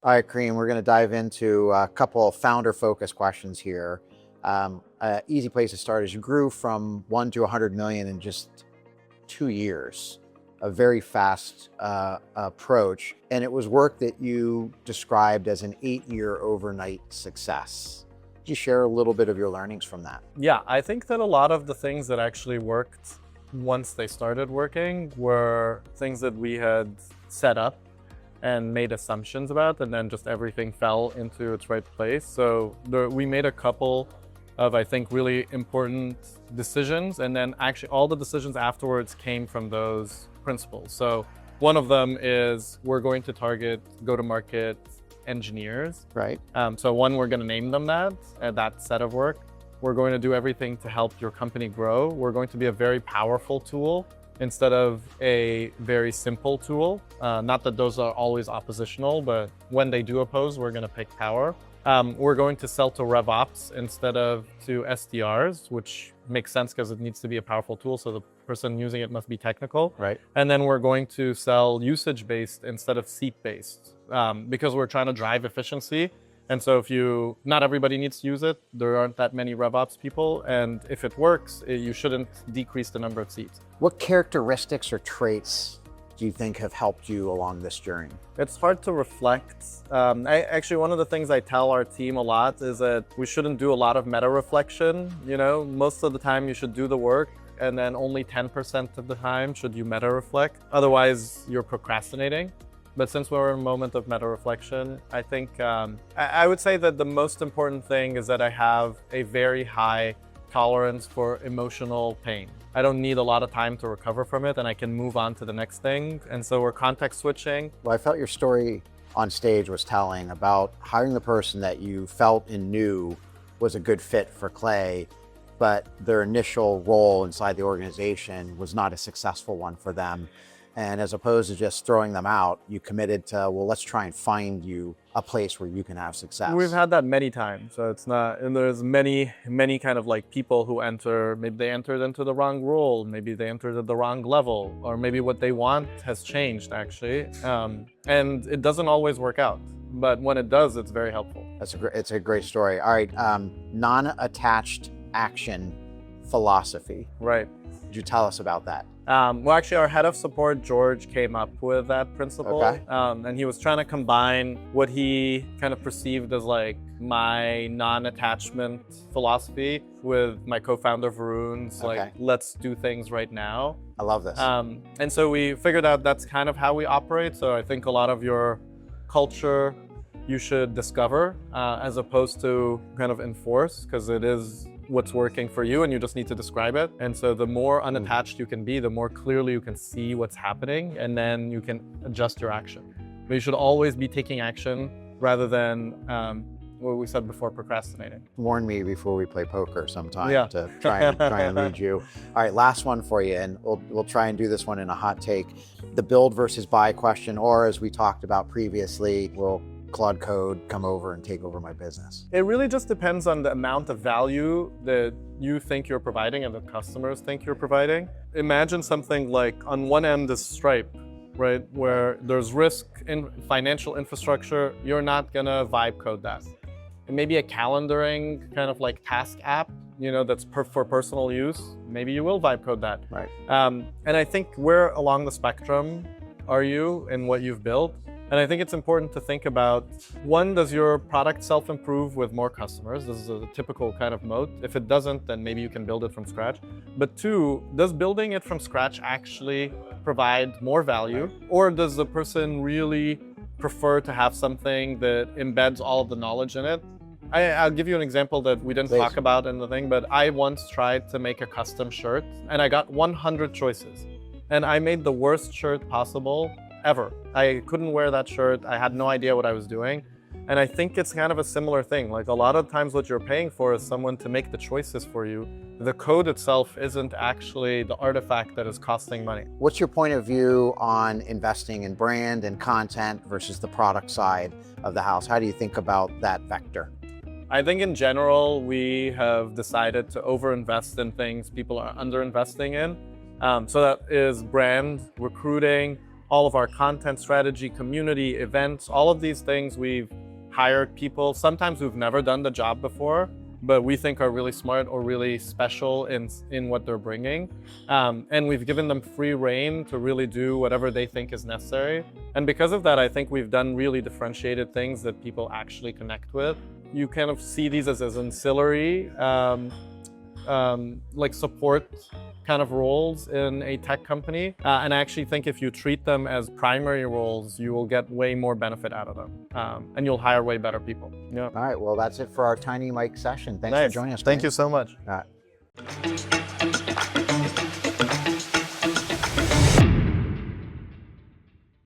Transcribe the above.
All right, Kareem, we're going to dive into a couple of founder-focused questions here. Easy place to start is you grew from 1 to 100 million in just 2 years, a very fast approach. And it was work that you described as an 8-year overnight success. Could you share a little bit of your learnings from that? Yeah, I think that a lot of the things that actually worked once they started working were things that we had set up and made assumptions about, and then just everything fell into its right place. So we made a couple of, I think, really important decisions, and then actually all the decisions afterwards came from those principles. So one of them is we're going to target go-to-market engineers. Right. So one, we're going to name them that set of work. We're going to do everything to help your company grow. We're going to be a very powerful tool instead of a very simple tool. Not that those are always oppositional, but when they do oppose, we're going to pick power. We're going to sell to RevOps instead of to SDRs, which makes sense because it needs to be a powerful tool, so the person using it must be technical. Right. And then we're going to sell usage-based instead of seat-based, because we're trying to drive efficiency. And so not everybody needs to use it. There aren't that many RevOps people. And if it works, you shouldn't decrease the number of seats. What characteristics or traits do you think have helped you along this journey? It's hard to reflect. Actually, one of the things I tell our team a lot is that we shouldn't do a lot of meta reflection. Most of the time you should do the work, and then only 10% of the time should you meta reflect. Otherwise, you're procrastinating. But since we're in a moment of meta reflection, I think I would say that the most important thing is that I have a very high tolerance for emotional pain. I don't need a lot of time to recover from it, and I can move on to the next thing. And so we're context switching. Well, I felt your story on stage was telling about hiring the person that you felt and knew was a good fit for Clay, but their initial role inside the organization was not a successful one for them. And as opposed to just throwing them out, you committed to, well, let's try and find you a place where you can have success. We've had that many times. So it's not, and there's many kind of like people who maybe they entered into the wrong role, maybe they entered at the wrong level, or maybe what they want has changed actually. And it doesn't always work out, but when it does, it's very helpful. It's a great story. All right, non-attached action philosophy. Right. Could you tell us about that? Well, actually, our head of support, George, came up with that principle. Okay. And he was trying to combine what he kind of perceived as like my non-attachment philosophy with my co-founder, Varun's like, let's do things right now. I love this. And so we figured out that's kind of how we operate. So I think a lot of your culture you should discover as opposed to kind of enforce, because it is what's working for you and you just need to describe it. And so the more unattached you can be, the more clearly you can see what's happening, and then you can adjust your action. But you should always be taking action rather than what we said before, procrastinating. Warn me before we play poker sometime to try and lead you. All right, last one for you, and we'll try and do this one in a hot take. The build versus buy question, or as we talked about previously, will Claude Code come over and take over my business? It really just depends on the amount of value that you think you're providing and the customers think you're providing. Imagine something like on one end is Stripe, right? Where there's risk in financial infrastructure, you're not gonna vibe code that. It may be a calendaring kind of like task app, that's for personal use. Maybe you will vibe code that. Right. And I think where along the spectrum are you in what you've built? And I think it's important to think about, one, does your product self-improve with more customers? This is a typical kind of moat. If it doesn't, then maybe you can build it from scratch. But two, does building it from scratch actually provide more value? Or does the person really prefer to have something that embeds all of the knowledge in it? I'll give you an example that we didn't talk about in the thing, but I once tried to make a custom shirt and I got 100 choices. And I made the worst shirt possible ever. I couldn't wear that shirt. I had no idea what I was doing. And I think it's kind of a similar thing. Like a lot of times what you're paying for is someone to make the choices for you. The code itself isn't actually the artifact that is costing money. What's your point of view on investing in brand and content versus the product side of the house? How do you think about that vector? I think in general, we have decided to overinvest in things people are underinvesting in. So that is brand, recruiting, all of our content strategy, community, events, all of these things. We've hired people, sometimes who've never done the job before, but we think are really smart or really special in what they're bringing. And we've given them free rein to really do whatever they think is necessary. And because of that, I think we've done really differentiated things that people actually connect with. You kind of see these as ancillary, like support kind of roles in a tech company. And I actually think if you treat them as primary roles, you will get way more benefit out of them. And you'll hire way better people. Yeah. All right, well, that's it for our Tiny Mike session. Thanks for joining us. Thank you so much. All right.